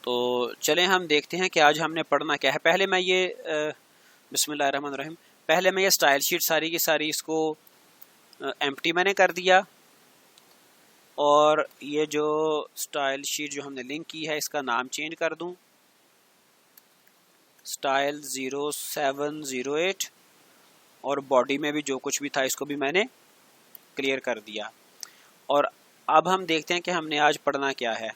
तो चलें हम देखते हैं कि आज हमने पढ़ना क्या है। पहले मैं ये बिस्मिल्लाहिर्रहमानिर्रहीम, पहले मैं ये स्टाइल शीट सारी की सारी इसको एम्प्टी मैंने कर दिया, और ये जो स्टाइल शीट जो हमने लिंक की है इसका नाम चेंज कर दूं, स्टाइल 0708, और बॉडी में भी जो कुछ भी था इसको भी मैंने क्लियर कर दिया। और अब हम देखते हैं कि हमने आज पढ़ना क्या है।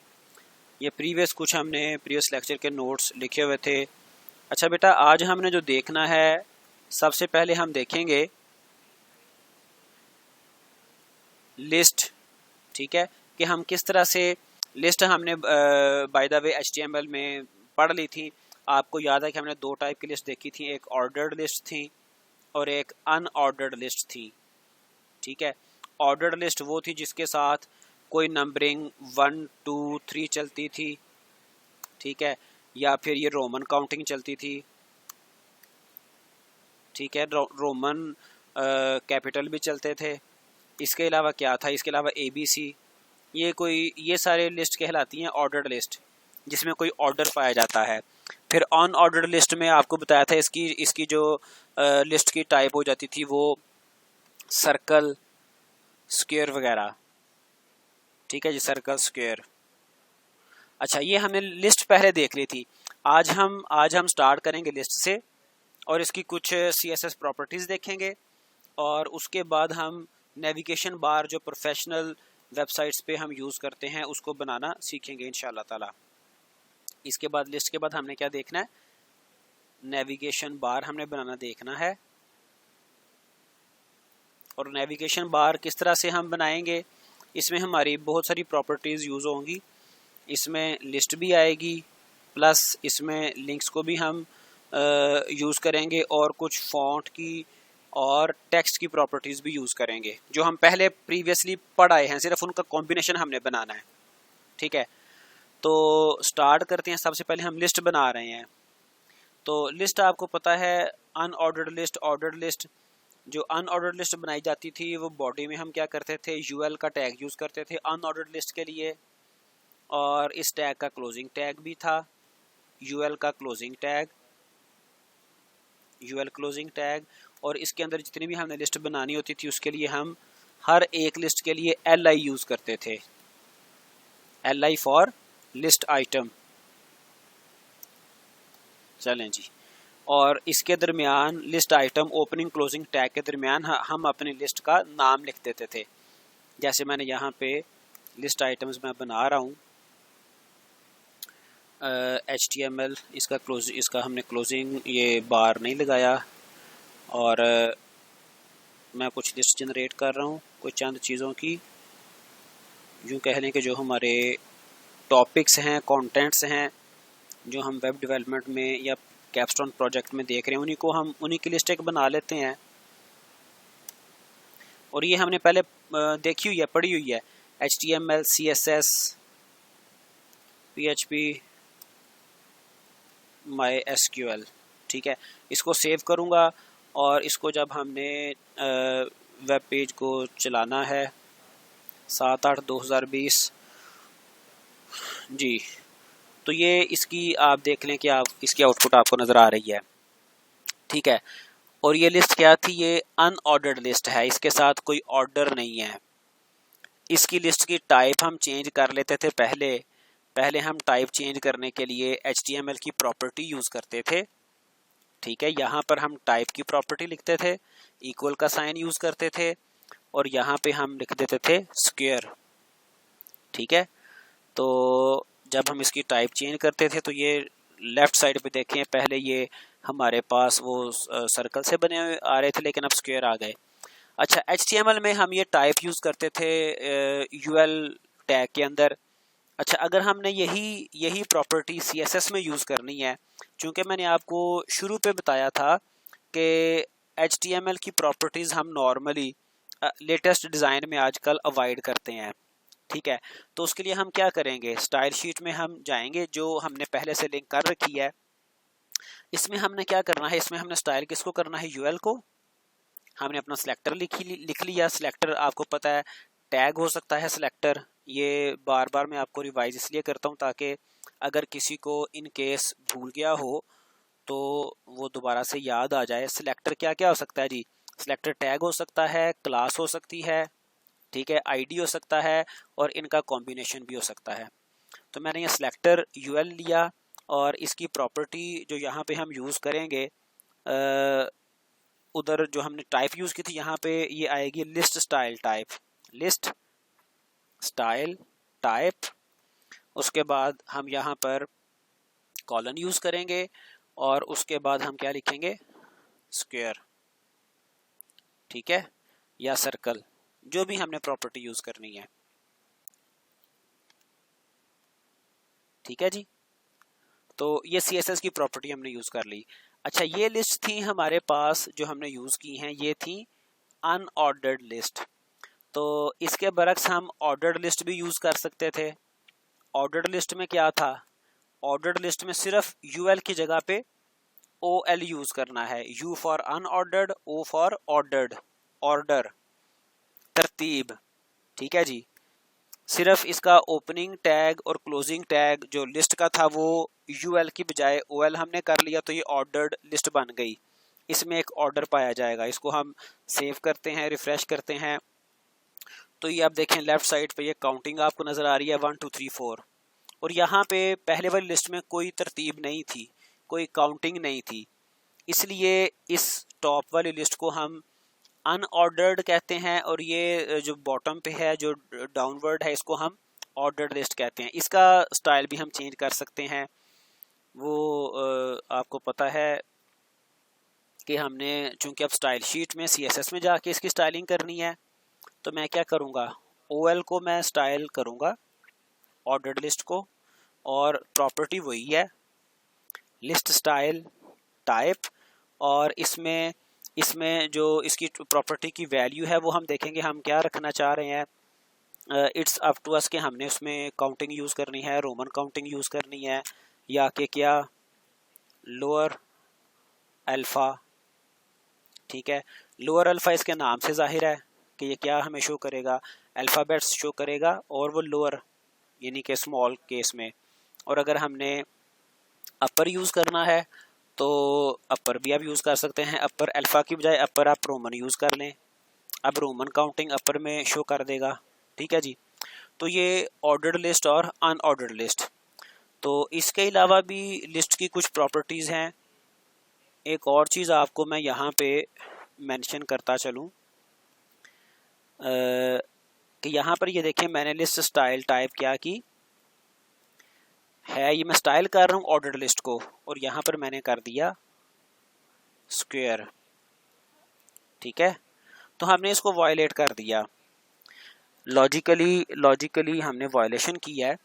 ये कुछ हमने प्रीवियस लेक्चर के नोट्स लिखे हुए थे। अच्छा बेटा, आज हमने जो देखना है, सबसे पहले हम देखेंगे लिस्ट। ठीक है, कि हम किस तरह से लिस्ट, हमने बाय द वे HTML में पढ़ ली थी। आपको याद है कि हमने दो टाइप की लिस्ट देखी थी, एक ऑर्डर्ड लिस्ट थी और एक अनऑर्डर्ड लिस्ट थी। ठीक है, ऑर्डर्ड लिस्ट वो थी जिसके साथ कोई नंबरिंग 1 2 3 चलती थी। ठीक है, या फिर ये रोमन काउंटिंग चलती थी। ठीक है, रोमन कैपिटल भी चलते थे। इसके अलावा क्या था, इसके अलावा ABC, ये सारे लिस्ट कहलाती हैं ऑर्डर्ड लिस्ट, जिसमें कोई ऑर्डर पाया जाता है। फिर अनऑर्डर्ड लिस्ट में आपको बताया था इसकी जो लिस्ट की टाइप हो जाती थी वो सर्कल, स्क्वायर वगैरह। ठीक है जी, सर्कल, स्क्वायर। अच्छा, ये हमने लिस्ट पहले देख ली थी। आज हम स्टार्ट करेंगे लिस्ट से, और इसकी कुछ CSS प्रॉपर्टीज देखेंगे, और उसके बाद हम नेविगेशन बार जो प्रोफेशनल वेबसाइट्स पे हम यूज़ करते हैं उसको बनाना सीखेंगे इंशाल्लाह ताला। इसके बाद लिस्ट के बाद हमने क्या देखना है, नेविगेशन बार हमने बनाना देखना है। और नेविगेशन बार किस तरह से हम बनाएंगे, इसमें हमारी बहुत सारी प्रॉपर्टीज़ यूज़ होंगी। इसमें लिस्ट भी आएगी, प्लस इसमें लिंक्स को भी हम यूज़ करेंगे, और कुछ फॉन्ट की और टेक्स्ट की प्रॉपर्टीज़ भी यूज़ करेंगे जो हम पहले प्रीवियसली पढ़ आए हैं, सिर्फ उनका कॉम्बिनेशन हमने बनाना है। ठीक है, तो स्टार्ट करते हैं। सबसे पहले हम लिस्ट बना रहे हैं। तो लिस्ट आपको पता है, अनऑर्डर्ड लिस्ट, ऑर्डर्ड लिस्ट। जो अनऑर्डर्ड लिस्ट बनाई जाती थी वो बॉडी में हम क्या करते थे, UL का टैग यूज़ करते थे अनऑर्डर्ड लिस्ट के लिए, और इस टैग का क्लोजिंग टैग भी था, UL का closing tag, UL closing tag. और इसके अंदर जितनी भी हमने लिस्ट बनानी होती थी उसके लिए हम हर एक लिस्ट के लिए LI यूज़ करते थे, LI फॉर लिस्ट आइटम। चलें जी, और इसके दरमियान list item opening closing tag के दरमियान हम अपनी लिस्ट का नाम लिख देते थे। जैसे मैंने यहाँ पे लिस्ट आइटम्स मैं बना रहा हूँ, HTML, इसका हमने क्लोजिंग ये बार नहीं लगाया, और मैं कुछ लिस्ट जनरेट कर रहा हूँ कुछ चंद चीज़ों की। यूँ कह लें कि जो हमारे टॉपिक्स हैं, कंटेंट्स हैं, जो हम वेब डेवलपमेंट में या कैपस्टोन प्रोजेक्ट में देख रहे हैं, उन्हीं की लिस्ट एक बना लेते हैं। और ये हमने पहले देखी हुई है, पढ़ी हुई है, HTML, CSS, PHP, MySQL। ठीक है, इसको सेव करूँगा, और इसको जब हमने वेब पेज को चलाना है 7/8/2020 जी, तो ये इसकी आप देख लें कि इसकी आउटपुट आपको नज़र आ रही है। ठीक है, और ये लिस्ट क्या थी, ये अनऑर्डर्ड लिस्ट है, इसके साथ कोई ऑर्डर नहीं है। इसकी लिस्ट की टाइप हम चेंज कर लेते थे। पहले हम टाइप चेंज करने के लिए HTML की प्रॉपर्टी यूज़ करते थे। ठीक है, यहाँ पर हम टाइप की प्रॉपर्टी लिखते थे, इक्वल का साइन यूज़ करते थे, और यहाँ पे हम लिख देते थे स्क्वायर। ठीक है, तो जब हम इसकी टाइप चेंज करते थे तो ये लेफ़्ट साइड पे देखें, पहले ये हमारे पास वो सर्कल से बने हुए आ रहे थे, लेकिन अब स्क्वायर आ गए। अच्छा, HTML में हम ये टाइप यूज़ करते थे UL टैग के अंदर। अच्छा, अगर हमने यही प्रॉपर्टी CSS में यूज़ करनी है, चूँकि मैंने आपको शुरू पे बताया था कि HTML की प्रॉपर्टीज़ हम नॉर्मली लेटेस्ट डिज़ाइन में आजकल अवॉइड करते हैं। ठीक है, तो उसके लिए हम क्या करेंगे, स्टाइल शीट में हम जाएंगे जो हमने पहले से लिंक कर रखी है। इसमें हमने क्या करना है, इसमें हमने स्टाइल किसको करना है, UL को। हमने अपना सिलेक्टर लिख लिया। सिलेक्टर आपको पता है टैग हो सकता है सिलेक्टर, ये बार बार मैं आपको रिवाइज इसलिए करता हूँ ताकि अगर किसी को इन केस भूल गया हो तो वो दोबारा से याद आ जाए। सिलेक्टर क्या क्या हो सकता है जी? सिलेक्टर टैग हो सकता है, क्लास हो सकती है, ठीक है, आईडी हो सकता है, और इनका कॉम्बिनेशन भी हो सकता है। तो मैंने ये सिलेक्टर यूएल लिया और इसकी प्रॉपर्टी जो यहाँ पे हम यूज़ करेंगे, उधर जो हमने टाइप यूज़ की थी यहाँ पे ये आएगी list style type, list style type. उसके बाद हम यहाँ पर कॉलन यूज़ करेंगे और उसके बाद हम क्या लिखेंगे? स्क्वायर, ठीक है, या सर्कल, जो भी हमने प्रॉपर्टी यूज़ करनी है, ठीक है जी। तो ये CSS की प्रॉपर्टी हमने यूज़ कर ली। अच्छा, ये लिस्ट थी हमारे पास जो हमने यूज़ की हैं, ये थी अनऑर्डर्ड लिस्ट। तो इसके बरक्स हम ऑर्डर्ड लिस्ट भी यूज़ कर सकते थे। ऑर्डर्ड लिस्ट में क्या था? ऑर्डर्ड लिस्ट में सिर्फ यूएल की जगह पे OL यूज़ करना है, U for unordered, O for ordered, order, तरतीब, ठीक है जी। सिर्फ इसका ओपनिंग टैग और क्लोजिंग टैग जो लिस्ट का था वो UL की बजाय OL हमने कर लिया, तो ये ऑर्डर्ड लिस्ट बन गई। इसमें एक ऑर्डर पाया जाएगा। इसको हम सेव करते हैं, रिफ्रेश करते हैं, तो ये आप देखें लेफ्ट साइड पे ये काउंटिंग आपको नज़र आ रही है 1 2 3 4। और यहाँ पे पहले वाली लिस्ट में कोई तरतीब नहीं थी, कोई काउंटिंग नहीं थी, इसलिए इस टॉप वाली लिस्ट को हम अनऑर्डर्ड कहते हैं, और ये जो बॉटम पे है जो डाउनवर्ड है इसको हम ऑर्डर्ड लिस्ट कहते हैं। इसका स्टाइल भी हम चेंज कर सकते हैं। वो आपको पता है कि हमने चूंकि अब स्टाइल शीट में CSS में जाके इसकी स्टाइलिंग करनी है, तो मैं क्या करूँगा? OL को मैं स्टाइल करूँगा ऑर्डर्ड लिस्ट को, और प्रॉपर्टी वही है लिस्ट स्टाइल टाइप, और इसमें इसमें जो इसकी प्रॉपर्टी की वैल्यू है वो हम देखेंगे हम क्या रखना चाह रहे हैं। इट्स अप टू अस कि हमने उसमें काउंटिंग यूज़ करनी है, रोमन काउंटिंग यूज़ करनी है, या कि क्या लोअर अल्फ़ा, ठीक है। लोअर अल्फ़ा इसके नाम से जाहिर है कि ये क्या हमें शो करेगा? अल्फ़ाबेट्स शो करेगा, और वो लोअर यानी कि स्मॉल केस में। और अगर हमने अपर यूज़ करना है तो अपर भी आप यूज़ कर सकते हैं। अपर अल्फ़ा की बजाय अपर आप रोमन यूज़ कर लें, अब रोमन काउंटिंग अपर में शो कर देगा, ठीक है जी। तो ये ऑर्डर्ड लिस्ट और अनऑर्डर्ड लिस्ट। तो इसके अलावा भी लिस्ट की कुछ प्रॉपर्टीज़ हैं। एक और चीज़ आपको मैं यहाँ पे मेंशन करता चलूँ कि यहाँ पर ये देखें मैंने लिस्ट स्टाइल टाइप क्या की है, ये मैं स्टाइल कर रहा हूँ ऑर्डर्ड लिस्ट को, और यहाँ पर मैंने कर दिया स्क्वायर, ठीक है। तो हमने इसको वायलेट कर दिया, लॉजिकली हमने वायलेशन की है,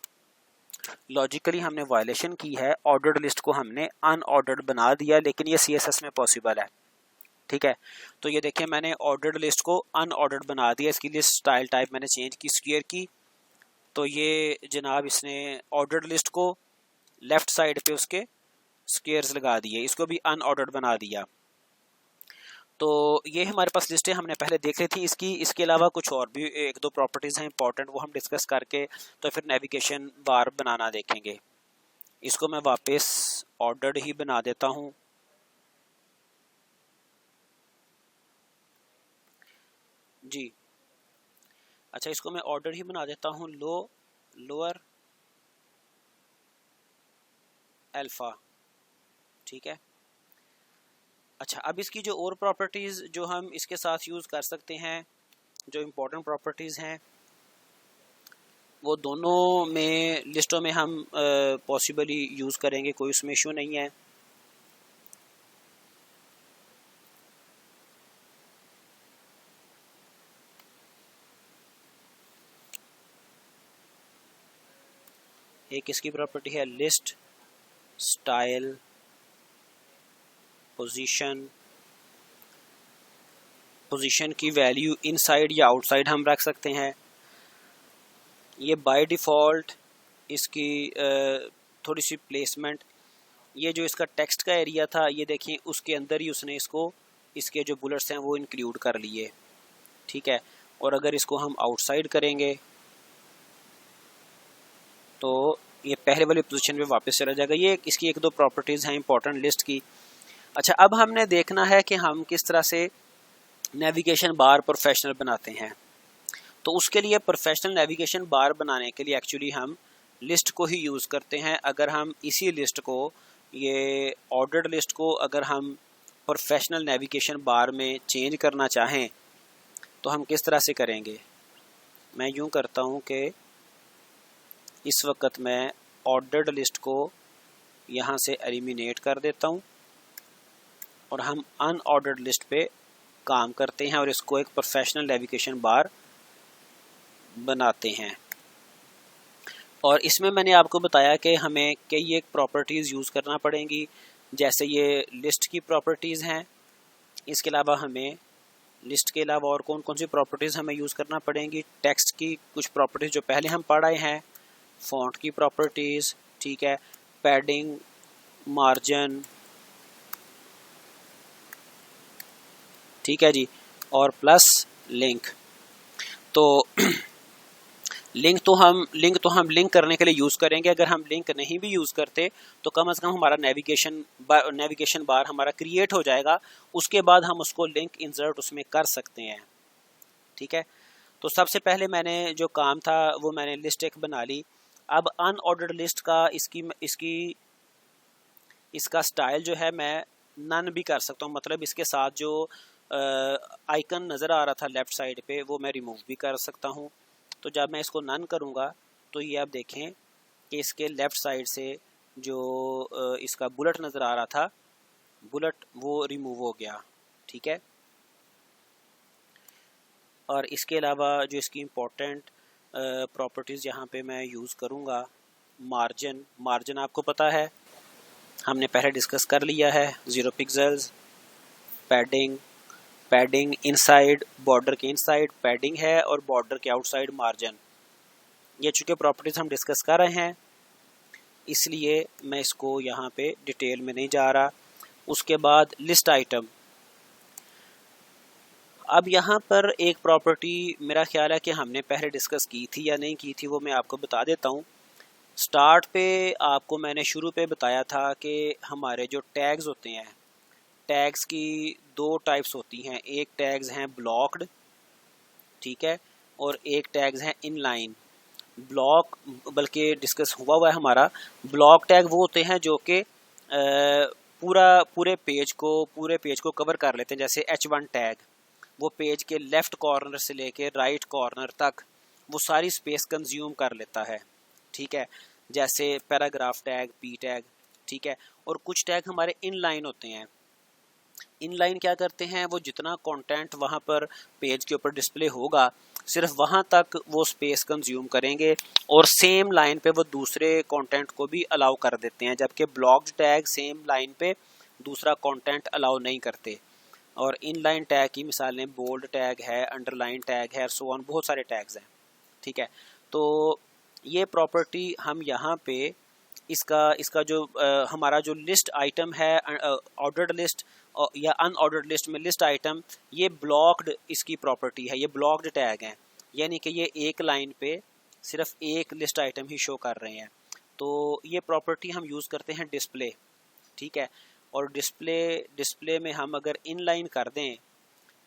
लॉजिकली हमने वायलेशन की है। ऑर्डर्ड लिस्ट को हमने अनऑर्डर्ड बना दिया, लेकिन ये CSS में पॉसिबल है, ठीक है। तो ये देखिए मैंने ऑर्डर्ड लिस्ट को अनऑर्डर्ड बना दिया, इसकी लिस्ट स्टाइल टाइप मैंने चेंज की स्क्वायर की, तो ये जनाब इसने ऑर्डर्ड लिस्ट को लेफ्ट साइड पे उसके स्क्वायर्स लगा दिए, इसको भी अनऑर्डर्ड बना दिया। तो ये हमारे पास लिस्टें हमने पहले देख ली थी इसकी। इसके अलावा कुछ और भी एक दो प्रॉपर्टीज़ हैं इंपॉर्टेंट, वो हम डिस्कस करके तो फिर नेविगेशन बार बनाना देखेंगे। इसको मैं वापस ऑर्डर्ड ही बना देता हूँ। जी अच्छा, इसको मैं ऑर्डर ही बना देता हूँ लोअर अल्फ़ा, ठीक है। अच्छा, अब इसकी जो और प्रॉपर्टीज़ जो हम इसके साथ यूज़ कर सकते हैं, जो इम्पोर्टेंट प्रॉपर्टीज़ हैं, वो दोनों में लिस्टों में हम पॉसिबली यूज़ करेंगे, कोई उसमें इशू नहीं है। एक इसकी प्रॉपर्टी है लिस्ट स्टाइल पोजीशन की वैल्यू इनसाइड या आउटसाइड हम रख सकते हैं। ये बाय डिफ़ॉल्ट इसकी थोड़ी सी प्लेसमेंट, ये जो इसका टेक्स्ट का एरिया था ये देखिए उसके अंदर ही उसने इसको इसके जो बुलेट्स हैं वो इंक्लूड कर लिए, ठीक है। और अगर इसको हम आउटसाइड करेंगे तो ये पहले वाली पोजीशन पे वापस चला जाएगा। ये इसकी एक दो प्रॉपर्टीज़ हैं इंपॉर्टेंट लिस्ट की। अच्छा, अब हमने देखना है कि हम किस तरह से नेविगेशन बार प्रोफेशनल बनाते हैं। तो उसके लिए प्रोफेशनल नेविगेशन बार बनाने के लिए एक्चुअली हम लिस्ट को ही यूज़ करते हैं। अगर हम इसी लिस्ट को, ये ऑर्डर्ड लिस्ट को अगर हम प्रोफेशनल नेविगेशन बार में चेंज करना चाहें तो हम किस तरह से करेंगे। मैं यूँ करता हूँ कि इस वक्त मैं ऑर्डर्ड लिस्ट को यहाँ से एलिमिनेट कर देता हूँ और हम अनऑर्डर्ड लिस्ट पे काम करते हैं और इसको एक प्रोफेशनल नेविगेशन बार बनाते हैं। और इसमें मैंने आपको बताया कि हमें कई एक प्रॉपर्टीज़ यूज़ करना पड़ेंगी, जैसे ये लिस्ट की प्रॉपर्टीज़ हैं। इसके अलावा हमें लिस्ट के अलावा और कौन कौन सी प्रॉपर्टीज़ हमें यूज़ करना पड़ेंगी। टेक्स्ट की कुछ प्रॉपर्टीज़ जो पहले हम पढ़ आए हैं, फ़ॉन्ट की प्रॉपर्टीज़, ठीक है, पैडिंग, मार्जिन, ठीक है जी, और प्लस लिंक। तो लिंक तो हम लिंक करने के लिए यूज़ करेंगे। अगर हम लिंक नहीं भी यूज़ करते तो कम से कम हमारा नेविगेशन बार हमारा क्रिएट हो जाएगा। उसके बाद हम उसको लिंक इंसर्ट उसमें कर सकते हैं, ठीक है। तो सबसे पहले मैंने जो काम था वो मैंने लिस्ट एक बना ली। अब अनऑर्डर्ड लिस्ट का इसका स्टाइल जो है मैं नन भी कर सकता हूँ, मतलब इसके साथ जो आइकन नज़र आ रहा था लेफ़्ट साइड पे वो मैं रिमूव भी कर सकता हूँ। तो जब मैं इसको नन करूँगा तो ये आप देखें कि इसके लेफ़्ट साइड से जो इसका बुलेट नज़र आ रहा था, बुलेट वो रिमूव हो गया, ठीक है। और इसके अलावा जो इसकी इम्पोर्टेंट प्रॉपर्टीज़ यहाँ पे मैं यूज़ करूँगा, मार्जिन आपको पता है, हमने पहले डिस्कस कर लिया है, 0 पिक्सेल्स। पैडिंग इनसाइड, बॉर्डर के इनसाइड पैडिंग है और बॉर्डर के आउटसाइड मार्जिन। ये चूँकि प्रॉपर्टीज़ हम डिस्कस कर रहे हैं इसलिए मैं इसको यहाँ पे डिटेल में नहीं जा रहा। उसके बाद लिस्ट आइटम। अब यहाँ पर एक प्रॉपर्टी मेरा ख्याल है कि हमने पहले डिस्कस की थी या नहीं की थी, वो मैं आपको बता देता हूँ। स्टार्ट पे आपको मैंने शुरू पे बताया था कि हमारे जो टैग्स होते हैं, टैग्स की दो टाइप्स होती हैं। एक टैग्स हैं ब्लॉक्ड, ठीक है, और एक टैग्स हैं इनलाइन। ब्लॉक बल्कि डिस्कस हुआ है हमारा। ब्लॉक टैग वो होते हैं जो कि पूरे पेज को कवर कर लेते हैं। जैसे H1 टैग, वो पेज के लेफ़्ट कॉर्नर से लेके राइट कॉर्नर तक वो सारी स्पेस कंज्यूम कर लेता है, ठीक है। जैसे पैराग्राफ टैग, पी टैग, ठीक है। और कुछ टैग हमारे इनलाइन होते हैं। इनलाइन क्या करते हैं, वो जितना कंटेंट वहाँ पर पेज के ऊपर डिस्प्ले होगा सिर्फ वहाँ तक वो स्पेस कंज्यूम करेंगे और सेम लाइन पे वो दूसरे कंटेंट को भी अलाउ कर देते हैं, जबकि ब्लॉक्ड टैग सेम लाइन पे दूसरा कंटेंट अलाउ नहीं करते। और इनलाइन टैग की मिसालें बोल्ड टैग है, अंडरलाइन टैग है, सो ऑन, बहुत सारे टैग्स हैं, ठीक है। तो ये प्रॉपर्टी हम यहाँ पे इसका जो हमारा जो लिस्ट आइटम है, ऑर्डर्ड लिस्ट या अनऑर्डर्ड लिस्ट में लिस्ट आइटम, ये ब्लॉक्ड इसकी प्रॉपर्टी है, ये ब्लॉक्ड टैग हैं, यानी कि ये एक लाइन पे सिर्फ एक लिस्ट आइटम ही शो कर रहे हैं। तो ये प्रॉपर्टी हम यूज़ करते हैं डिस्प्ले, ठीक है। और डिस्प्ले में हम अगर इनलाइन कर दें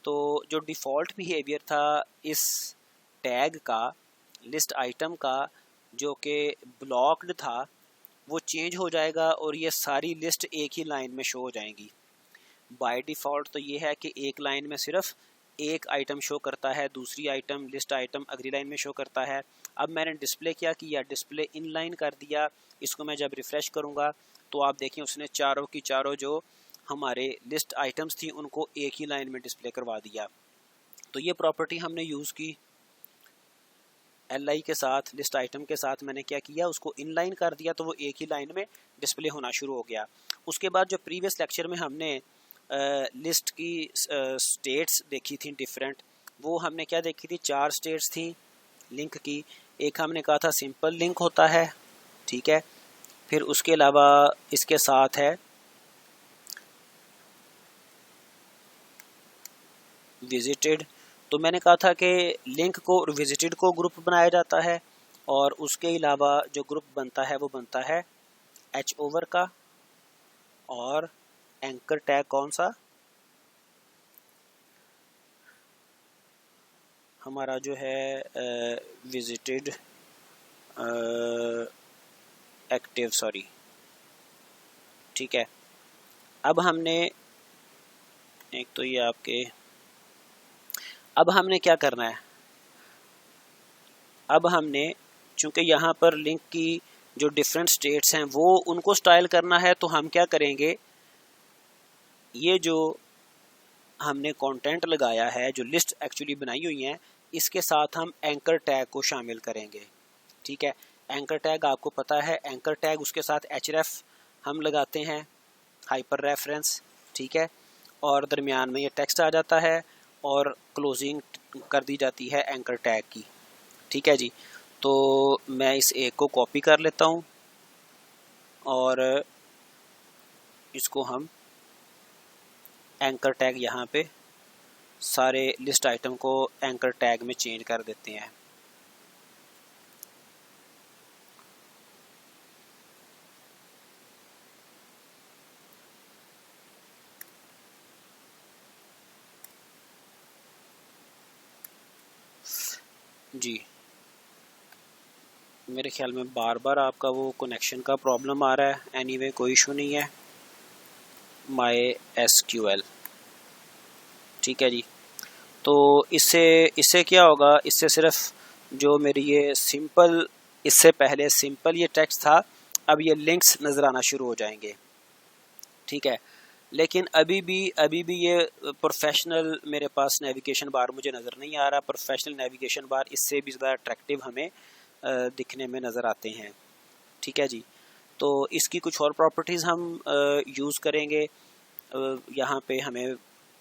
तो जो डिफ़ॉल्ट बिहेवियर था इस टैग का, लिस्ट आइटम का, जो कि ब्लॉक्ड था, वो चेंज हो जाएगा और ये सारी लिस्ट एक ही लाइन में शो हो जाएंगी। बाय डिफ़ॉल्ट तो ये है कि एक लाइन में सिर्फ एक आइटम शो करता है, दूसरी आइटम लिस्ट आइटम अगली लाइन में शो करता है। अब मैंने डिस्प्ले क्या किया, डिस्प्ले इनलाइन कर दिया। इसको मैं जब रिफ़्रेश करूँगा तो आप देखें उसने चारों की चारों जो हमारे लिस्ट आइटम्स थी उनको एक ही लाइन में डिस्प्ले करवा दिया। तो ये प्रॉपर्टी हमने यूज़ की li के साथ, लिस्ट आइटम के साथ मैंने क्या किया, उसको इनलाइन कर दिया तो वो एक ही लाइन में डिस्प्ले होना शुरू हो गया। उसके बाद जो प्रीवियस लेक्चर में हमने लिस्ट की स्टेट्स देखी थी डिफरेंट, वो हमने क्या देखी थी, 4 स्टेट्स थी लिंक की। एक हमने कहा था सिंपल लिंक होता है, ठीक है। फिर उसके अलावा इसके साथ है विजिटेड। तो मैंने कहा था कि लिंक को और विजिटेड को ग्रुप बनाया जाता है और उसके अलावा जो ग्रुप बनता है वो बनता है एच ओवर का, और एंकर टैग कौन सा, हमारा जो है विजिटेड एक्टिव, सॉरी, ठीक है। अब हमने एक तो ये आपके, अब हमने क्या करना है, अब हमने चूंकि यहाँ पर लिंक की जो डिफरेंट स्टेट्स हैं वो उनको स्टाइल करना है, तो हम क्या करेंगे, ये जो हमने कंटेंट लगाया है, जो लिस्ट एक्चुअली बनाई हुई है, इसके साथ हम एंकर टैग को शामिल करेंगे, ठीक है। एंकर टैग आपको पता है, एंकर टैग उसके साथ एचरेफ हम लगाते हैं, हाइपर रेफरेंस, ठीक है, और दरमियान में ये टेक्स्ट आ जाता है और क्लोजिंग कर दी जाती है एंकर टैग की, ठीक है जी। तो मैं इस एक को कॉपी कर लेता हूँ और इसको हम एंकर टैग यहाँ पे सारे लिस्ट आइटम को एंकर टैग में चेंज कर देते हैं। जी, मेरे ख्याल में बार बार आपका वो कनेक्शन का प्रॉब्लम आ रहा है, एनीवे कोई इशू नहीं है। MySQL, ठीक है जी। तो इससे क्या होगा, इससे सिर्फ जो मेरी ये सिंपल, इससे पहले सिंपल ये टेक्स्ट था, अब ये लिंक्स नज़र आना शुरू हो जाएंगे, ठीक है। लेकिन अभी भी ये प्रोफेशनल मेरे पास नेविगेशन बार मुझे नज़र नहीं आ रहा। प्रोफेशनल नेविगेशन बार इससे भी ज़्यादा अट्रैक्टिव हमें दिखने में नज़र आते हैं, ठीक है जी। तो इसकी कुछ और प्रॉपर्टीज़ हम यूज़ करेंगे, यहाँ पे हमें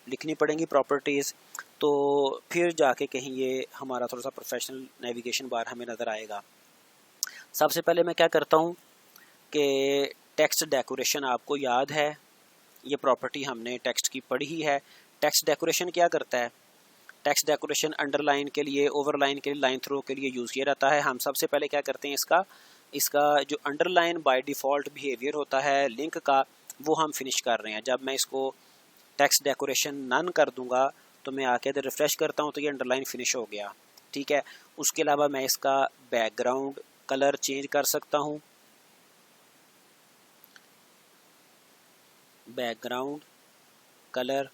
लिखनी पड़ेंगी प्रॉपर्टीज़, तो फिर जाके कहीं ये हमारा थोड़ा सा प्रोफेशनल नेविगेशन बार हमें नज़र आएगा। सबसे पहले मैं क्या करता हूँ कि टेक्स्ट डेकोरेशन, आपको याद है ये प्रॉपर्टी हमने टेक्स्ट की पढ़ी ही है। टेक्स्ट डेकोरेशन क्या करता है, टेक्स्ट डेकोरेशन अंडरलाइन के लिए, ओवरलाइन के लिए, लाइन थ्रो के लिए यूज़ किया जाता है। हम सबसे पहले क्या करते हैं, इसका जो अंडरलाइन बाय डिफ़ॉल्ट बिहेवियर होता है लिंक का, वो हम फिनिश कर रहे हैं। जब मैं इसको टेक्स्ट डेकोरेशन नन कर दूंगा तो मैं आके इधर रिफ्रेश करता हूँ तो ये अंडरलाइन फिनिश हो गया, ठीक है। उसके अलावा मैं इसका बैकग्राउंड कलर चेंज कर सकता हूँ, बैकग्राउंड कलर,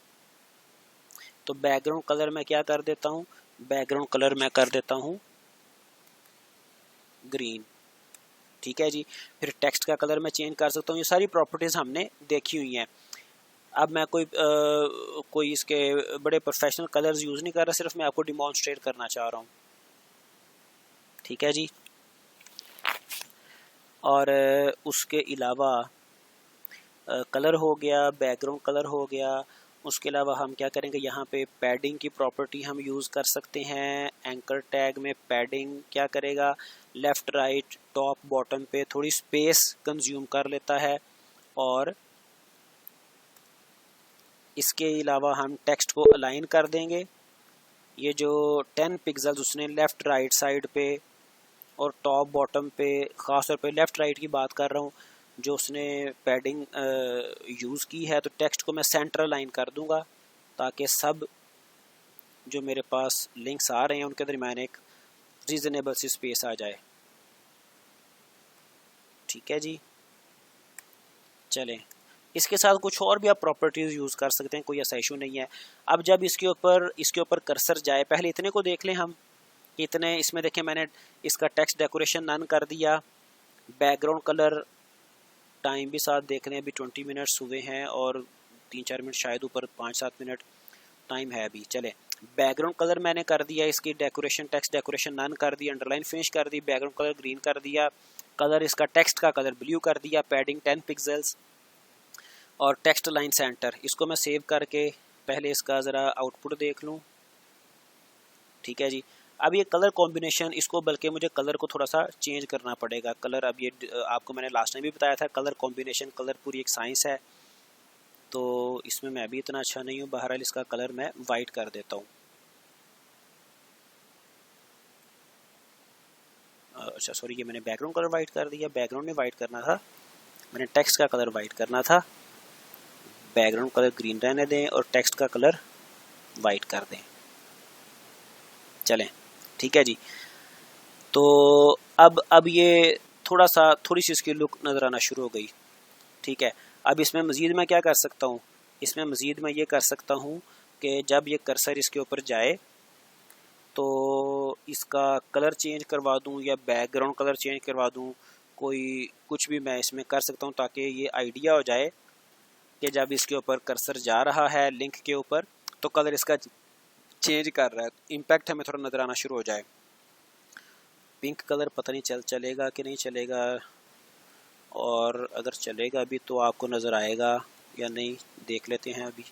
तो बैकग्राउंड कलर मैं क्या कर देता हूँ, बैकग्राउंड कलर मैं कर देता हूँ ग्रीन, ठीक है जी। फिर टेक्स्ट का कलर मैं चेंज कर सकता हूँ। ये सारी प्रॉपर्टीज़ हमने देखी हुई हैं। अब मैं कोई इसके बड़े प्रोफेशनल कलर्स यूज़ नहीं कर रहा, सिर्फ मैं आपको डिमॉन्स्ट्रेट करना चाह रहा हूँ, ठीक है जी। और उसके अलावा कलर हो गया, बैकग्राउंड कलर हो गया। उसके अलावा हम क्या करेंगे, यहाँ पे पैडिंग की प्रॉपर्टी हम यूज़ कर सकते हैं। एंकर टैग में पैडिंग क्या करेगा, लेफ़्ट राइट टॉप बॉटम पे थोड़ी स्पेस कंज्यूम कर लेता है। और इसके अलावा हम टेक्स्ट को अलाइन कर देंगे। ये जो 10 पिक्सल्स उसने लेफ़्ट राइट साइड पे और टॉप बॉटम पे, ख़ास तौर पे लेफ़्ट राइट की बात कर रहा हूँ, जो उसने पैडिंग यूज़ की है, तो टेक्स्ट को मैं सेंटर लाइन कर दूंगा ताकि सब जो मेरे पास लिंक्स आ रहे हैं उनके दरमियान एक रीज़नेबल सी स्पेस आ जाए, ठीक है जी। चलें, इसके साथ कुछ और भी आप प्रॉपर्टीज़ यूज़ कर सकते हैं, कोई ऐसा इशू नहीं है। अब जब इसके ऊपर कर्सर जाए, पहले इतने को देख लें हम, इतने इसमें देखें मैंने इसका टेक्स्ट डेकोरेशन नन कर दिया। बैकग्राउंड कलर टाइम भी साथ देख रहे हैं, अभी 20 मिनट्स हुए हैं और 3-4 मिनट शायद ऊपर 5-7 मिनट टाइम है अभी। चले, बैकग्राउंड कलर मैंने कर दिया, इसकी डेकोरेशन टेक्स्ट डेकोरेशन नन कर दी, अंडरलाइन फिनिश कर दी, बैकग्राउंड कलर ग्रीन कर दिया, कलर इसका टेक्स्ट का कलर ब्लू कर दिया, पैडिंग 10 पिक्सल्स और टेक्स्ट लाइन सेंटर। इसको मैं सेव करके पहले इसका ज़रा आउटपुट देख लूँ, ठीक है जी। अब ये कलर कॉम्बिनेशन, इसको बल्कि मुझे कलर को थोड़ा सा चेंज करना पड़ेगा। कलर, अब ये आपको मैंने लास्ट टाइम भी बताया था, कलर कॉम्बिनेशन, कलर पूरी एक साइंस है, तो इसमें मैं भी इतना अच्छा नहीं हूँ। बहरहाल इसका कलर मैं वाइट कर देता हूँ। अच्छा सॉरी, ये मैंने बैकग्राउंड कलर वाइट कर दिया। बैकग्राउंड में वाइट करना था, मैंने टेक्स्ट का कलर वाइट करना था। बैकग्राउंड कलर ग्रीन रहने दें और टेक्स्ट का कलर वाइट कर दें। चलें, ठीक है जी। तो अब ये थोड़ी सी इसकी लुक नज़र आना शुरू हो गई, ठीक है। अब इसमें मज़ीद मैं क्या कर सकता हूँ, इसमें मज़ीद मैं ये कर सकता हूँ कि जब ये कर्सर इसके ऊपर जाए तो इसका कलर चेंज करवा दूँ या बैकग्राउंड कलर चेंज करवा दूँ, कोई कुछ भी मैं इसमें कर सकता हूँ ताकि ये आइडिया हो जाए कि जब इसके ऊपर कर्सर जा रहा है लिंक के ऊपर तो कलर इसका चेंज कर रहा है, इम्पैक्ट हमें थोड़ा नज़र आना शुरू हो जाए। पिंक कलर पता नहीं चलेगा कि नहीं चलेगा, और अगर चलेगा भी तो आपको नज़र आएगा या नहीं, देख लेते हैं अभी।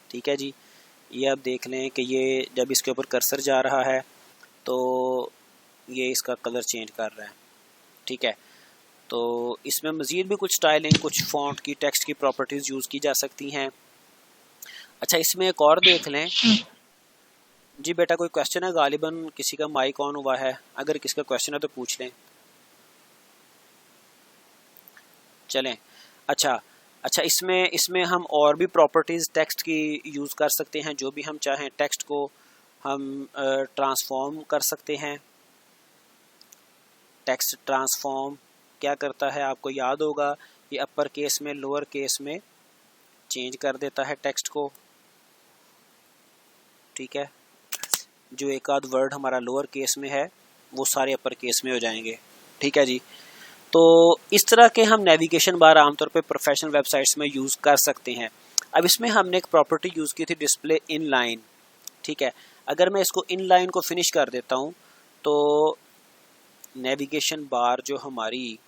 ठीक है जी, ये आप देख लें कि ये जब इसके ऊपर कर्सर जा रहा है तो ये इसका कलर चेंज कर रहा है, ठीक है। तो इसमें मज़ीद भी कुछ स्टाइलिंग, कुछ फॉन्ट की, टेक्स्ट की प्रॉपर्टीज़ यूज़ की जा सकती हैं। अच्छा, इसमें एक और देख लें जी। बेटा कोई क्वेश्चन है? गालिबन किसी का माइक ऑन हुआ है, अगर किसका क्वेश्चन है तो पूछ लें। चलें, अच्छा इसमें हम और भी प्रॉपर्टीज़ टेक्स्ट की यूज़ कर सकते हैं, जो भी हम चाहें। टेक्स्ट को हम ट्रांसफॉर्म कर सकते हैं। टेक्स्ट ट्रांसफॉर्म क्या करता है आपको याद होगा, ये अपर केस में लोअर केस में चेंज कर देता है टेक्स्ट को, ठीक है। जो एक आध वर्ड हमारा लोअर केस में है वो सारे अपर केस में हो जाएंगे, ठीक है जी। तो इस तरह के हम नेविगेशन बार आमतौर पे प्रोफेशनल वेबसाइट्स में यूज़ कर सकते हैं। अब इसमें हमने एक प्रॉपर्टी यूज़ की थी डिस्प्ले इन लाइन, ठीक है। अगर मैं इसको इन लाइन को फिनिश कर देता हूँ तो नेविगेशन बार जो हमारी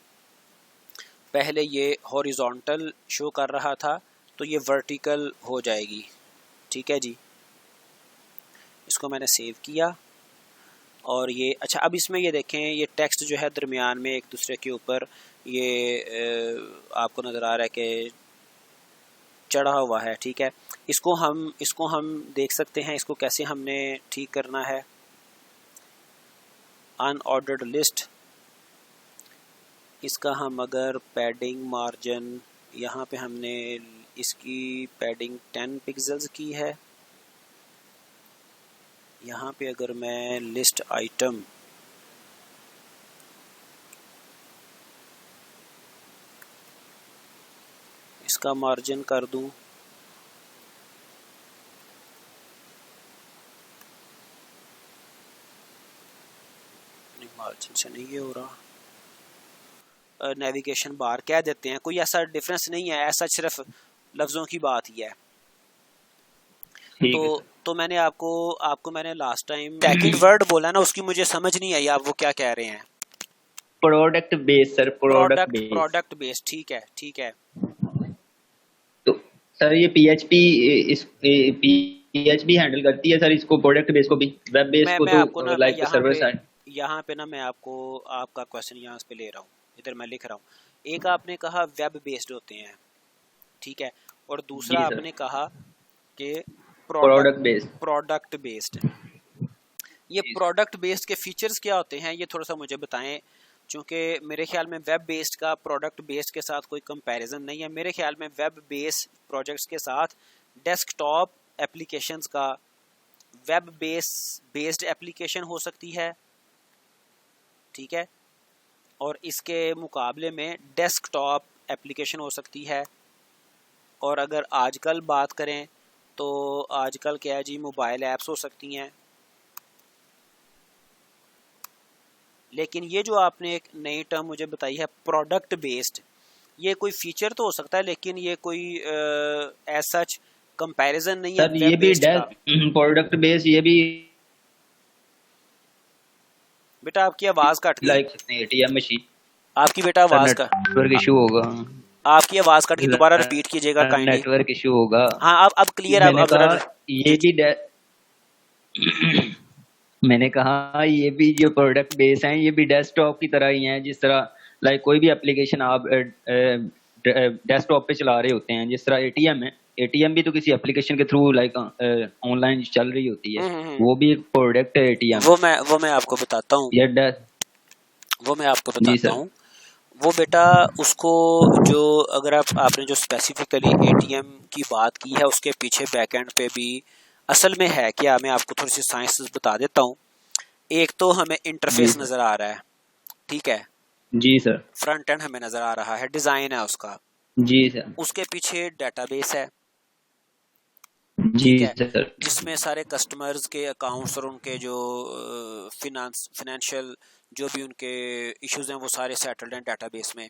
पहले ये हॉरिजॉन्टल शो कर रहा था तो ये वर्टिकल हो जाएगी, ठीक है जी। इसको मैंने सेव किया और ये अच्छा, अब इसमें ये देखें, ये टेक्स्ट जो है दरमियान में एक दूसरे के ऊपर ये आपको नज़र आ रहा है कि चढ़ा हुआ है, ठीक है। इसको हम देख सकते हैं, इसको कैसे हमने ठीक करना है। अनऑर्डर्ड लिस्ट, इसका हम अगर पैडिंग मार्जिन, यहाँ पे हमने इसकी पैडिंग 10 पिक्सल्स की है। यहाँ पे अगर मैं लिस्ट आइटम इसका मार्जिन कर दूं, मार्जिन से नहीं ये हो रहा। नेविगेशन बार कह देते हैं, कोई ऐसा डिफरेंस नहीं है, ऐसा सिर्फ लफ्ज़ों की बात ही है। तो मैंने आपको मैंने लास्ट टाइम टैगिंग वर्ड बोला ना, उसकी मुझे समझ नहीं आई आप वो क्या कह रहे हैं। Product based sir, product based, ठीक है। तो सर ये पीएचपी हैंडल करती है सर इसको, प्रोडक्ट बेस्ड को भी, वेब बेस्ड को तो लाइक सर्वर साइड। यहाँ पे ना मैं आपको आपका क्वेश्चन यहाँ पे ले रहा हूँ, इधर मैं लिख रहा हूँ। एक आपने कहा वेब बेस्ड होते हैं, ठीक है, और दूसरा आपने कहा कि प्रोडक्ट बेस्ड। ये प्रोडक्ट बेस्ड के फीचर्स क्या होते हैं ये थोड़ा सा मुझे बताएं, क्योंकि मेरे ख्याल में वेब बेस्ड का प्रोडक्ट बेस्ड के साथ कोई कंपैरिजन नहीं है। मेरे ख्याल में वेब बेस्ड प्रोजेक्ट्स के साथ डेस्कटॉप एप्लीकेशंस का वेब बेस्ड एप्लीकेशन हो सकती है, ठीक है, और इसके मुकाबले में डेस्कटॉप एप्लीकेशन हो सकती है। और अगर आजकल बात करें तो आजकल क्या है जी, मोबाइल ऐप्स हो सकती हैं। लेकिन ये जो आपने एक नई टर्म मुझे बताई है प्रोडक्ट बेस्ड, ये कोई फीचर तो हो सकता है लेकिन ये कोई एज सच कंपैरिजन नहीं है। ये भी प्रोडक्ट बेस्ड, ये भी बेटा आपकी आवाज कट गई, लाइक एटीएम मशीन आपकी बेटा आवाज का नेटवर्क इशू होगा, आपकी आवाज कट गई, दोबारा रिपीट कीजिएगा काइंडली। नेटवर्क इशू होगा। हाँ अब क्लियर है। ये भी मैंने कहा ये भी जो प्रोडक्ट बेस हैं ये भी डेस्कटॉप की तरह ही हैं, जिस तरह लाइक कोई भी एप्लीकेशन आप डेस्कटॉप पे चला रहे होते हैं, जिस तरह एटीएम है एटीएम भी तो किसी एप्लीकेशन के थ्रू लाइक ऑनलाइन चल रही होती है, हम्म। वो भी एक प्रोडक्ट है एटीएम। वो मैं आपको बताता हूँ, या वो मैं आपको जी बताता सर। हूँ। वो बेटा उसको जो अगर आपने जो स्पेसिफिकली एटीएम की बात की है उसके पीछे बैकएंड पे भी असल में है क्या, मैं आपको थोड़ी सी साइंस बता देता हूँ। एक तो हमें जी इंटरफेस सर। नज़र आ रहा है, ठीक है, जी सर। फ्रंट एंड हमें नज़र आ रहा है, डिज़ाइन है उसका। जी सर। उसके पीछे डेटाबेस है, जी ठीक है, सर। जिसमें सारे कस्टमर्स के अकाउंट्स और उनके जो फाइनेंशियल जो भी उनके इश्यूज हैं वो सारे सेटल्ड हैं डेटाबेस में,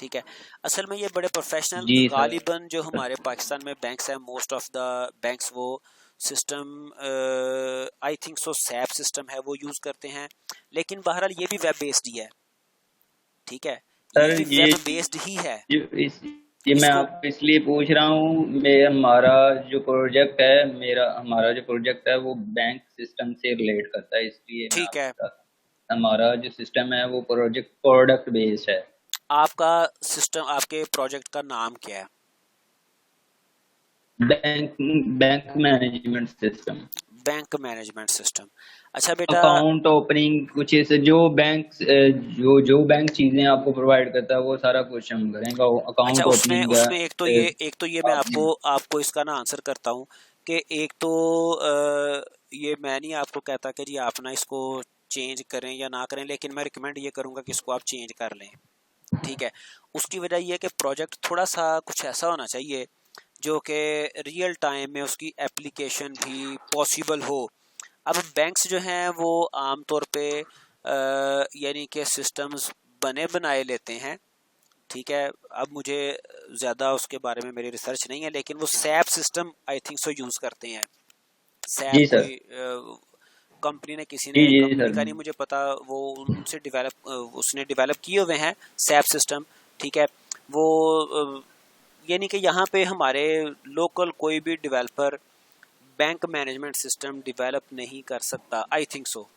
ठीक है। असल में ये बड़े प्रोफेशनल जी सर। गालिबन जो हमारे पाकिस्तान में बैंक्स हैं, मोस्ट ऑफ द बैंक्स वो system I think so SAP system है वो यूज़ करते हैं, लेकिन बहरहाल ये भी वेब बेस्ड ही है, ठीक है, ये सर भी वेब बेस्ड ही है। इस ये मैं इसको आपको इसलिए पूछ रहा हूँ, मैं हमारा जो प्रोजेक्ट है, मेरा हमारा जो प्रोजेक्ट है वो बैंक सिस्टम से रिलेट करता है, इसलिए मैं ठीक आपको है, बता रहा हूँ। हमारा जो सिस्टम है वो प्रोडक्ट बेस्ड है। आपका सिस्टम, आपके प्रोजेक्ट का नाम क्या है? Bank bank management system. Bank management system. अच्छा बेटा, अकाउंट ओपनिंग कुछ ऐसे जो बैंक जो बैंक चीजें आपको प्रोवाइड करता है वो सारा कुछ हम करेंगे। अच्छा अकाउंट उसमें ओपनिंग उसमें एक तो ये मैं आपने। आपको आपको इसका ना आंसर करता हूँ कि एक तो ये मैं नहीं आपको कहता कि जी आप ना इसको चेंज करें या ना करें, लेकिन मैं रिकमेंड ये करूँगा कि इसको आप चेंज कर लें, ठीक है। उसकी वजह ये है कि प्रोजेक्ट थोड़ा सा कुछ ऐसा होना चाहिए जो कि रियल टाइम में उसकी एप्लीकेशन भी पॉसिबल हो। अब बैंक्स जो हैं वो आमतौर पे यानी कि सिस्टम्स बने बनाए लेते हैं, ठीक है। अब मुझे ज़्यादा उसके बारे में मेरी रिसर्च नहीं है, लेकिन वो SAP system I think so use करते हैं। सैप जी सर। कोई कंपनी ने, किसी जी ने, जी कंपनी सर। का नहीं मुझे पता, वो उनसे उसने डेवलप किए हुए हैं सैप सिस्टम, ठीक है। वो यानी कि यहाँ पे हमारे लोकल कोई भी developer bank management system develop नहीं कर सकता आई थिंक सो,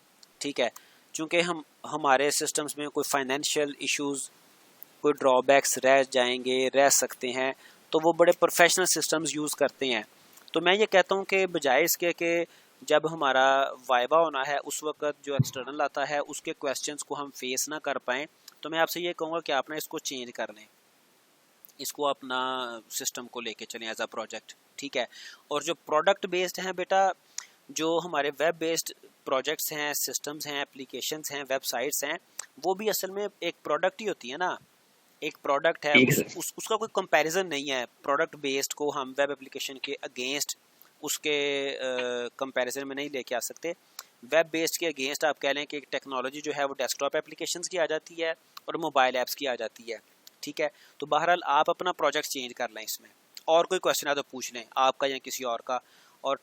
ठीक है, क्योंकि हम हमारे सिस्टम्स में कोई फाइनेंशियल इश्यूज, कोई ड्रॉबैक्स रह जाएंगे, रह सकते हैं, तो वो बड़े प्रोफेशनल सिस्टम्स यूज़ करते हैं। तो मैं ये कहता हूँ कि बजाय इसके कि जब हमारा वाइवा होना है उस वक्त जो एक्सटर्नल आता है उसके क्वेश्चंस को हम फेस ना कर पाएँ, तो मैं आपसे ये कहूँगा कि आप ना इसको चेंज कर लें, इसको अपना सिस्टम को लेके चलें एज अ प्रोजेक्ट, ठीक है। और जो प्रोडक्ट बेस्ड हैं बेटा, जो हमारे वेब बेस्ड प्रोजेक्ट्स हैं, सिस्टम्स हैं, एप्लीकेशंस हैं, वेबसाइट्स हैं, वो भी असल में एक प्रोडक्ट ही होती है ना, एक प्रोडक्ट है, ठीक है सर। उसका कोई कंपैरिजन नहीं है। प्रोडक्ट बेस्ड को हम वेब एप्लीकेशन के अगेंस्ट उसके कंपैरिजन में नहीं लेके आ सकते। वेब बेस्ड के अगेंस्ट आप कह लें कि टेक्नोलॉजी जो है वो डेस्कटॉप एप्लीकेशंस की आ जाती है और मोबाइल ऐप्स की आ जाती है, ठीक है। तो बहरहाल आप अपना प्रोजेक्ट चेंज कर लें इसमें, और कोई क्वेश्चन है तो पूछ लें आपका या किसी और का, और